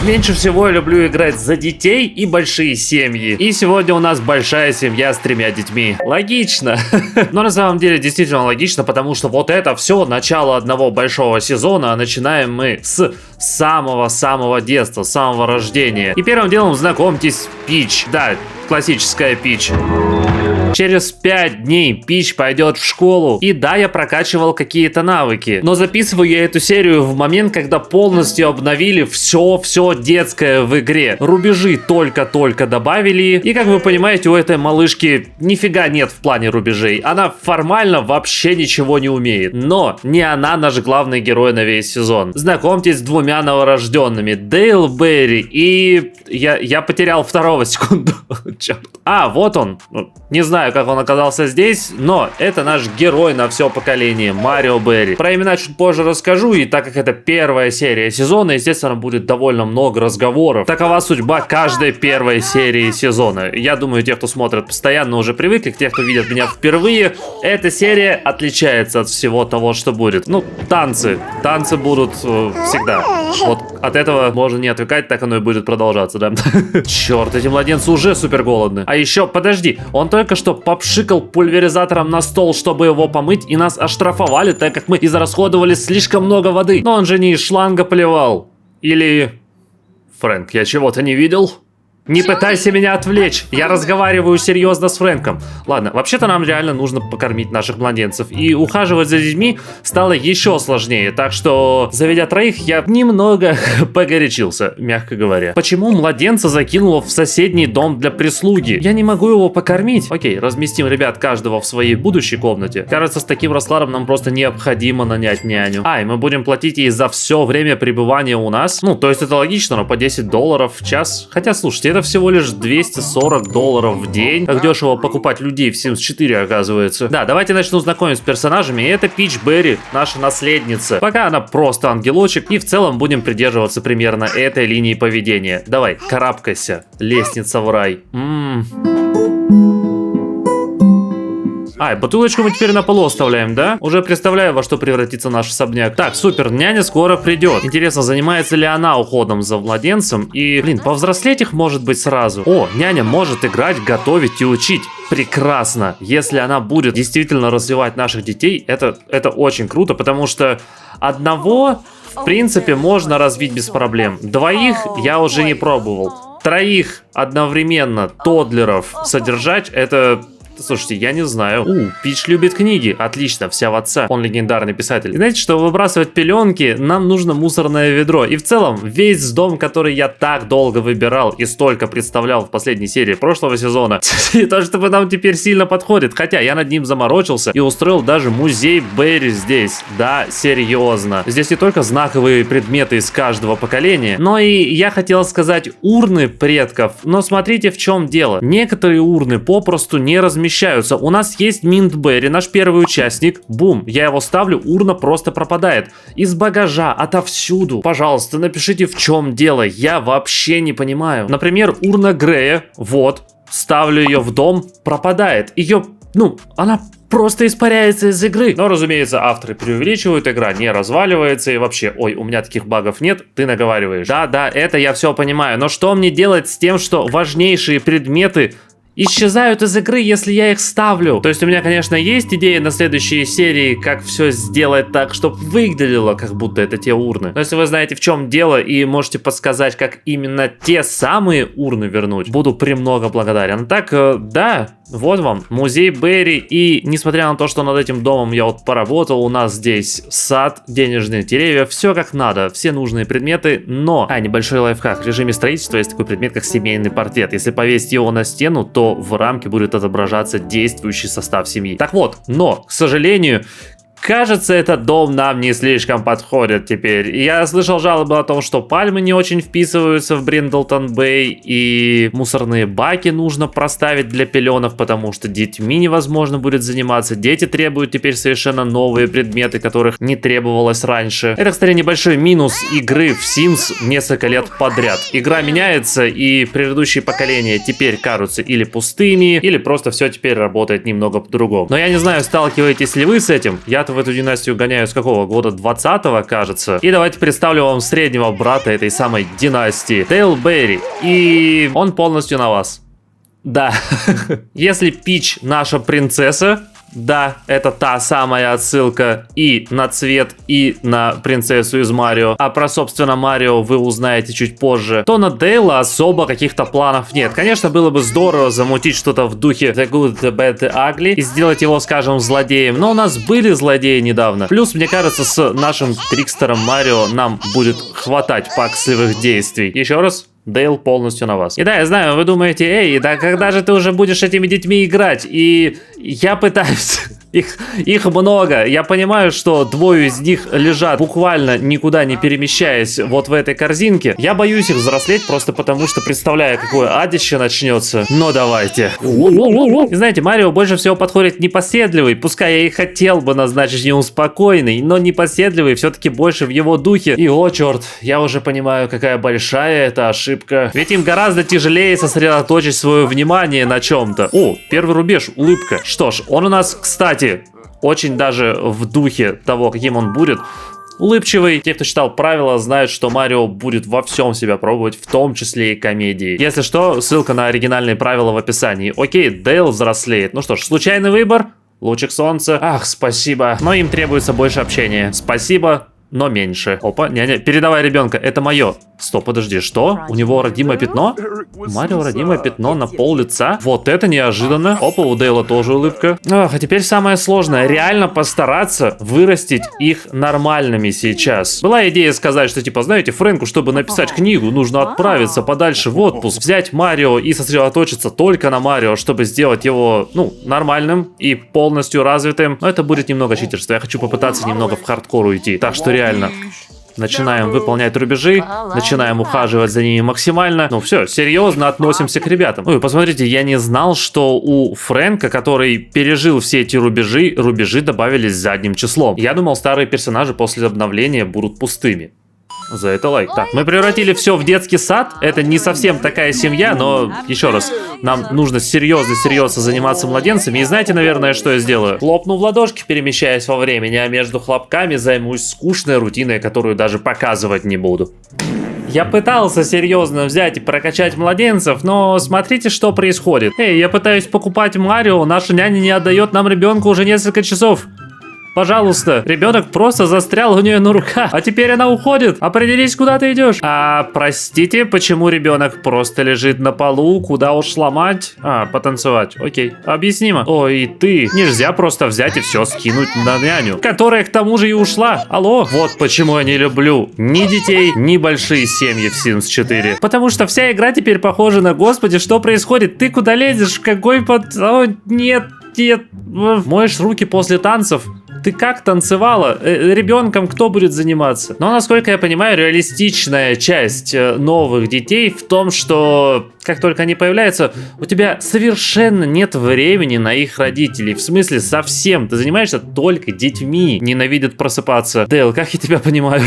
Меньше всего я люблю играть за детей и большие семьи. И сегодня у нас большая семья с 3 детьми. Логично. Но на самом деле действительно логично, потому что вот это все начало одного большого сезона, а начинаем мы с самого-самого детства, с самого рождения. И первым делом знакомьтесь, Пич. Да, классическая Пич. Через 5 дней Пич пойдет в школу. И да, я прокачивал какие-то навыки. Но записываю я эту серию в момент, когда полностью обновили все детское в игре. Рубежи только-только добавили. И как вы понимаете, у этой малышки нифига нет в плане рубежей. Она формально вообще ничего не умеет. Но не она наш главный герой на весь сезон. Знакомьтесь с 2 новорожденными. Дейл Берри и... Я потерял второго, секунду. Черт. А, вот он. Не знаю, как он оказался здесь, но это наш герой на все поколение, Марио Берри. Про имена чуть позже расскажу, и так как это первая серия сезона, естественно, будет довольно много разговоров. Такова судьба каждой первой серии сезона. Я думаю, те, кто смотрит постоянно, уже привыкли, к тех, кто видит меня впервые, эта серия отличается от всего того, что будет. Ну, танцы. Танцы будут всегда. Вот от этого можно не отвлекать, так оно и будет продолжаться, да? Черт, эти младенцы уже супер голодны. А еще, подожди, он только что попшикал пульверизатором на стол, чтобы его помыть, и нас оштрафовали, так как мы израсходовали слишком много воды. Но он же не из шланга поливал. Или... Фрэнк, я чего-то не видел? Не пытайся меня отвлечь, я разговариваю серьезно с Фрэнком. Ладно, вообще-то нам реально нужно покормить наших младенцев. И ухаживать за детьми стало еще сложнее. Так что, заведя 3, я немного погорячился, мягко говоря. Почему младенца закинуло в соседний дом для прислуги? Я не могу его покормить. Окей, разместим ребят каждого в своей будущей комнате. Кажется, с таким раскладом нам просто необходимо нанять няню. А, и мы будем платить ей за все время пребывания у нас. Ну, то есть это логично, но по $10 в час. Хотя, слушайте, это всего лишь $240 в день. Как дешево покупать людей в Sims 4, оказывается. Да, давайте начну знакомить с персонажами. И это Пич Берри, наша наследница. Пока она просто ангелочек. И в целом будем придерживаться примерно этой линии поведения. Давай, карабкайся. Лестница в рай. Бутылочку мы теперь на полу оставляем, да? Уже представляю, во что превратится наш особняк. Так, супер, няня скоро придет. Интересно, занимается ли она уходом за младенцем? И, блин, повзрослеть их может быть сразу. О, няня может играть, готовить и учить. Прекрасно. Если она будет действительно развивать наших детей, это очень круто, потому что одного, в принципе, можно развить без проблем. 2 я уже не пробовал. 3 одновременно тоддлеров содержать, это... Слушайте, я не знаю. Пич любит книги. Отлично, вся в отца. Он легендарный писатель. И знаете, чтобы выбрасывать пеленки, нам нужно мусорное ведро. И в целом, весь дом, который я так долго выбирал и столько представлял в последней серии прошлого сезона, не то чтобы нам теперь сильно подходит. Хотя я над ним заморочился и устроил даже музей Берри здесь. Да, серьезно. Здесь не только знаковые предметы из каждого поколения, но и, я хотел сказать, урны предков. Но смотрите, в чем дело. Некоторые урны попросту не размещаются. У нас есть Минт Берри, наш первый участник. Бум, я его ставлю, урна просто пропадает. Из багажа, отовсюду. Пожалуйста, напишите, в чем дело. Я вообще не понимаю. Например, урна Грея. Вот, ставлю ее в дом, пропадает. Ее, она просто испаряется из игры. Но, разумеется, авторы преувеличивают, игра не разваливается и вообще, ой, у меня таких багов нет, ты наговариваешь. Да, это я все понимаю. Но что мне делать с тем, что важнейшие предметы исчезают из игры, если я их ставлю? То есть у меня, конечно, есть идея на следующие серии, как все сделать так, чтобы выглядело, как будто это те урны. Но если вы знаете, в чем дело, и можете подсказать, как именно те самые урны вернуть, буду премного благодарен. Так, да, вот вам музей Берри. И несмотря на то, что над этим домом я вот поработал, у нас здесь сад, денежные деревья, все как надо, все нужные предметы. Но, небольшой лайфхак, в режиме строительства есть такой предмет, как семейный портрет. Если повесить его на стену, то в рамке будет отображаться действующий состав семьи. Так вот, но, к сожалению, кажется, этот дом нам не слишком подходит теперь. Я слышал жалобы о том, что пальмы не очень вписываются в Бриндлтон-Бэй, и мусорные баки нужно проставить для пеленов, потому что детьми невозможно будет заниматься. Дети требуют теперь совершенно новые предметы, которых не требовалось раньше. Это, кстати, небольшой минус игры в Sims несколько лет подряд. Игра меняется, и предыдущие поколения теперь кажутся или пустыми, или просто все теперь работает немного по-другому. Но я не знаю, сталкиваетесь ли вы с этим. Я-то в эту династию гоняю с какого года? 20-го, кажется. И давайте представлю вам среднего брата этой самой династии. Дейл Берри. И он полностью на вас. Да. Если Пич наша принцесса, да, это та самая отсылка и на цвет, и на принцессу из Марио. А про, собственно, Марио вы узнаете чуть позже. То на Дейла особо каких-то планов нет. Конечно, было бы здорово замутить что-то в духе The Good, The Bad, The Ugly и сделать его, скажем, злодеем. Но у нас были злодеи недавно. Плюс, мне кажется, с нашим Трикстером Марио нам будет хватать паксливых действий. Еще раз. Дейл полностью на вас. И да, я знаю, вы думаете, эй, да когда же ты уже будешь этими детьми играть? И я пытаюсь... Их много. Я понимаю, что двое из них лежат буквально никуда не перемещаясь вот в этой корзинке. Я боюсь их взрослеть просто потому, что представляю, какое адище начнется. Но давайте. И знаете, Марио больше всего подходит непоседливый. Пускай я и хотел бы назначить неуспокойный, но непоседливый все-таки больше в его духе. И о черт, я уже понимаю, какая большая это ошибка. Ведь им гораздо тяжелее сосредоточить свое внимание на чем-то. О, первый рубеж, улыбка. Что ж, он у нас, кстати, очень даже в духе того, каким он будет. Улыбчивый. Те, кто читал правила, знают, что Марио будет во всем себя пробовать, в том числе и комедии. Если что, ссылка на оригинальные правила в описании. Окей, Дейл взрослеет. Ну что ж, случайный выбор. Лучик солнца. Ах, спасибо. Но им требуется больше общения. Спасибо, но меньше. Опа, няня, передавай ребенка, это мое. Стоп, подожди, что? У него родимое пятно? У Марио родимое пятно на пол лица? Вот это неожиданно. Опа, у Дейла тоже улыбка. Ах, а теперь самое сложное. Реально постараться вырастить их нормальными сейчас. Была идея сказать, что типа, знаете, Фрэнку, чтобы написать книгу, нужно отправиться подальше в отпуск, взять Марио и сосредоточиться только на Марио, чтобы сделать его, ну, нормальным и полностью развитым. Но это будет немного читерства. Я хочу попытаться немного в хардкор уйти. Так что реально... Начинаем выполнять рубежи, начинаем ухаживать за ними максимально. Ну все, серьезно относимся к ребятам. Ой, посмотрите, я не знал, что у Фрэнка, который пережил все эти рубежи добавились задним числом. Я думал, старые персонажи после обновления будут пустыми. За это лайк. Так, мы превратили все в детский сад. Это не совсем такая семья, но еще раз, нам нужно серьезно заниматься младенцами. И знаете, наверное, что я сделаю? Хлопну в ладошки, перемещаясь во времени, а между хлопками займусь скучной рутиной, которую даже показывать не буду. Я пытался серьезно взять и прокачать младенцев, но смотрите, что происходит. Эй, я пытаюсь покупать Марио, наша няня не отдает нам ребенка уже несколько часов. Пожалуйста, ребенок просто застрял у нее на руках, а теперь она уходит. Определись, куда ты идешь. А, простите, почему ребенок просто лежит на полу, куда ушла мать? А, потанцевать, окей, объяснимо. Ой, и ты, нельзя просто взять и все скинуть на няню, которая к тому же и ушла. Алло, вот почему я не люблю ни детей, ни большие семьи в Sims 4. Потому что вся игра теперь похожа на, господи, что происходит? Ты куда лезешь? Какой под... О, нет. Моешь руки после танцев. Ты как танцевала? Ребенком кто будет заниматься? Но, насколько я понимаю, реалистичная часть новых детей в том, что как только они появляются, у тебя совершенно нет времени на их родителей. В смысле, совсем. Ты занимаешься только детьми. Ненавидят просыпаться. Дейл, как я тебя понимаю.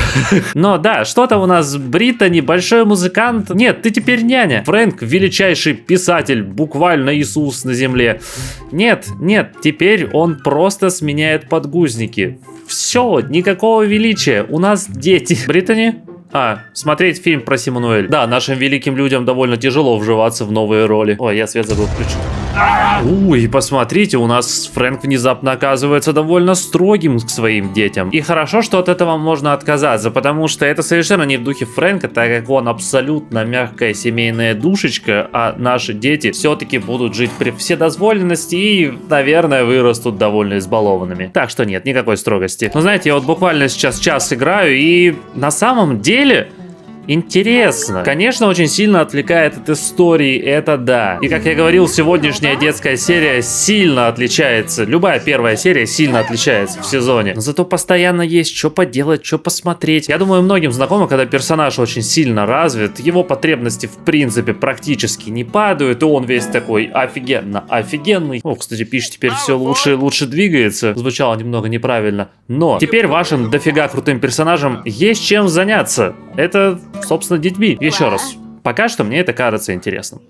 Но да, что-то у нас Британи, большой музыкант. Нет, ты теперь няня. Фрэнк, величайший писатель, буквально Иисус на земле. Нет, теперь он просто сменяет подгузники. Все, никакого величия. У нас дети. Британи? А, смотреть фильм про Симонуэль. Да, нашим великим людям довольно тяжело вживаться в новые роли. Ой, я свет забыл включить. Уй, посмотрите, у нас Фрэнк внезапно оказывается довольно строгим к своим детям. И хорошо, что от этого можно отказаться, потому что это совершенно не в духе Фрэнка, так как он абсолютно мягкая семейная душечка, а наши дети все-таки будут жить при вседозволенности и, наверное, вырастут довольно избалованными. Так что нет, никакой строгости. Но знаете, я вот буквально сейчас час играю, и на самом деле... Интересно. Конечно, очень сильно отвлекает от истории, это да. И как я говорил, сегодняшняя детская серия сильно отличается. Любая первая серия сильно отличается в сезоне. Но зато постоянно есть что поделать, что посмотреть. Я думаю, многим знакомо, когда персонаж очень сильно развит, его потребности в принципе практически не падают, и он весь такой офигенный. О, кстати, Пиш теперь все лучше и лучше двигается. Звучало немного неправильно. Но теперь вашим дофига крутым персонажам есть чем заняться. Это... собственно, детьми. Еще раз. Пока что мне это кажется интересным.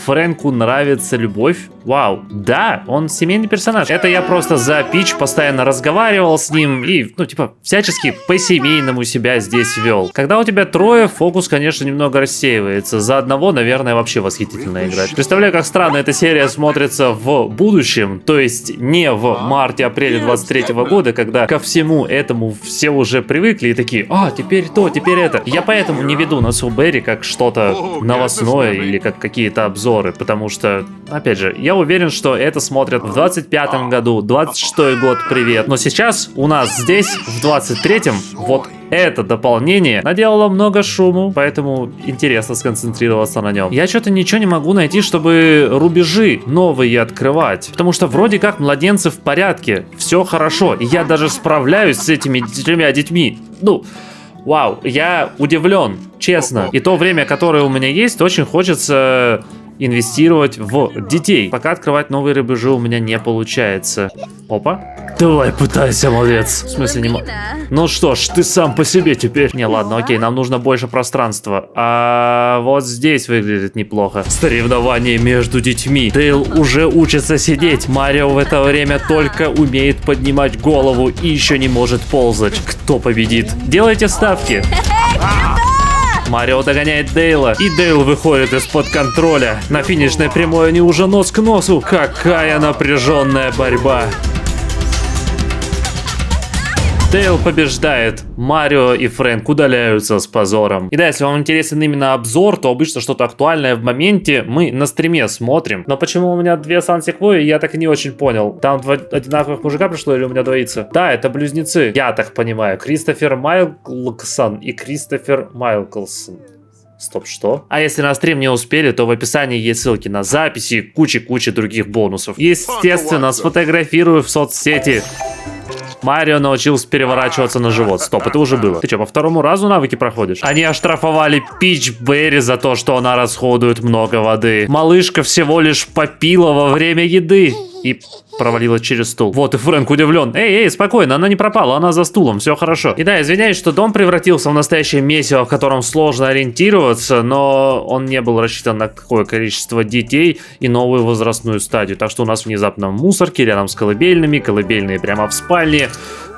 Фрэнку нравится любовь. Вау, да, он семейный персонаж. Это я просто за Пич постоянно разговаривал с ним и, ну, типа, всячески по-семейному себя здесь вел. Когда у тебя трое, фокус, конечно, немного рассеивается. За одного, наверное, вообще восхитительно играть. Представляю, как странно эта серия смотрится в будущем, то есть не в марте-апреле 23-го года, когда ко всему этому все уже привыкли и такие, теперь то, теперь это. Я поэтому не веду на Субэри как что-то новостное или как какие-то обзоры, потому что, опять же, я уверен, что это смотрят в 25-м году, 26-й год, привет. Но сейчас у нас здесь, в 23-м, вот это дополнение наделало много шуму, поэтому интересно сконцентрироваться на нем. Я что-то ничего не могу найти, чтобы рубежи новые открывать. Потому что вроде как младенцы в порядке, все хорошо. И я даже справляюсь с этими 3 детьми. Ну, вау, я удивлен, честно. И то время, которое у меня есть, очень хочется инвестировать в детей. Пока открывать новые рубежи у меня не получается. Опа. Давай, пытайся, молодец. В смысле, не могу. Ну что ж, ты сам по себе теперь. Не, ладно, окей, нам нужно больше пространства. А вот здесь выглядит неплохо. Соревнование между детьми. Дейл уже учится сидеть. Марио в это время только умеет поднимать голову и еще не может ползать. Кто победит? Делайте ставки. Марио догоняет Дейла, и Дейл выходит из-под контроля. На финишной прямой они уже нос к носу. Какая напряженная борьба. Дейл побеждает, Марио и Фрэнк удаляются с позором. И да, если вам интересен именно обзор, то обычно что-то актуальное в моменте мы на стриме смотрим. Но почему у меня 2 Сан-Секвойи, я так и не очень понял. Там 2 одинаковых мужика пришло или у меня двоится? Да, это близнецы, я так понимаю. Кристофер Майлклсон и Кристофер Майлклсон. Стоп, что? А если на стрим не успели, то в описании есть ссылки на записи и куча других бонусов. Естественно, сфотографирую в соцсети. Марио научился переворачиваться на живот. Стоп, это уже было. Ты что, по 2-му разу навыки проходишь? Они оштрафовали Пич Берри за то, что она расходует много воды. Малышка всего лишь попила во время еды и провалилась через стул. Вот и Фрэнк удивлен. Эй, спокойно, она не пропала, она за стулом, все хорошо. И да, извиняюсь, что дом превратился в настоящее месиво, в котором сложно ориентироваться, но он не был рассчитан на такое количество детей и новую возрастную стадию. Так что у нас внезапно мусорки рядом с колыбельными, колыбельные прямо в спальне.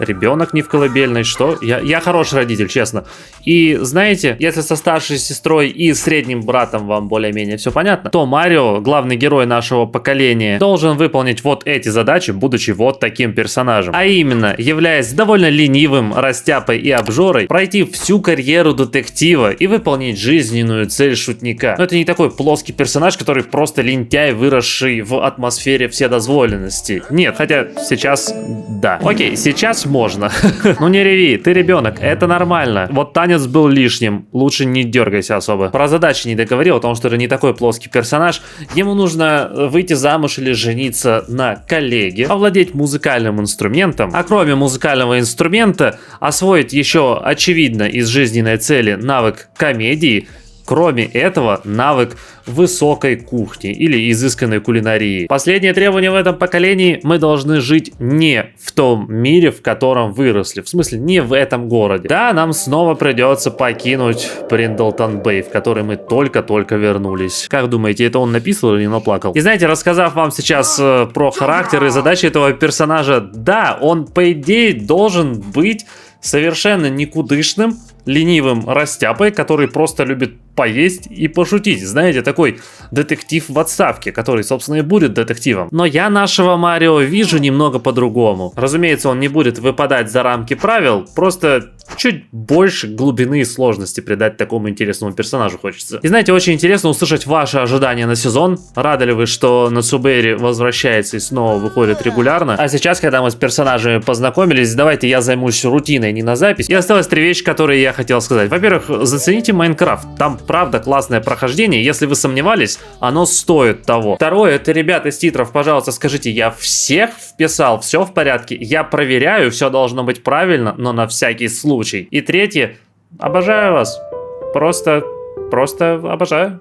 Ребенок не в колыбельной, что? Я хороший родитель, честно. И знаете, если со старшей сестрой и средним братом вам более-менее все понятно, то Марио, главный герой нашего поколения, должен выполнить вот эти задачи, будучи вот таким персонажем. А именно, являясь довольно ленивым, растяпой и обжорой, пройти всю карьеру детектива и выполнить жизненную цель шутника. Но это не такой плоский персонаж, который просто лентяй, выросший в атмосфере вседозволенности. Нет, хотя сейчас да. Окей, сейчас можно. Ну не реви, ты ребенок, это нормально. Вот танец был лишним, лучше не дергайся особо. Про задачи не договорил, потому что это не такой плоский персонаж. Ему нужно выйти замуж или жениться на коллеге, овладеть музыкальным инструментом, а кроме музыкального инструмента освоить еще очевидно из жизненной цели навык комедии. Кроме этого, навык высокой кухни или изысканной кулинарии. Последнее требование в этом поколении: мы должны жить не в том мире, в котором выросли. В смысле, не в этом городе. Да, нам снова придется покинуть Приндлтон Бэй, в который мы только-только вернулись. Как думаете, это он написал или наплакал? И знаете, рассказав вам сейчас про характер и задачи этого персонажа, да, он по идее должен быть совершенно никудышным, ленивым растяпой, который просто любит поесть и пошутить. Знаете, такой детектив в отставке, который, собственно, и будет детективом. Но я нашего Марио вижу немного по-другому. Разумеется, он не будет выпадать за рамки правил, просто чуть больше глубины и сложности придать такому интересному персонажу хочется. И знаете, очень интересно услышать ваши ожидания на сезон. Рады ли вы, что Нацубэри возвращается и снова выходит регулярно? А сейчас, когда мы с персонажами познакомились, давайте я займусь рутиной, не на запись. И осталось 3 вещи, которые я хотел сказать. Во-первых, зацените Майнкрафт. Там правда классное прохождение. Если вы сомневались, оно стоит того. Второе, это, ребята из титров, пожалуйста, скажите, я всех вписал, все в порядке. Я проверяю, все должно быть правильно, но на всякий случай. И третье, обожаю вас. Просто обожаю.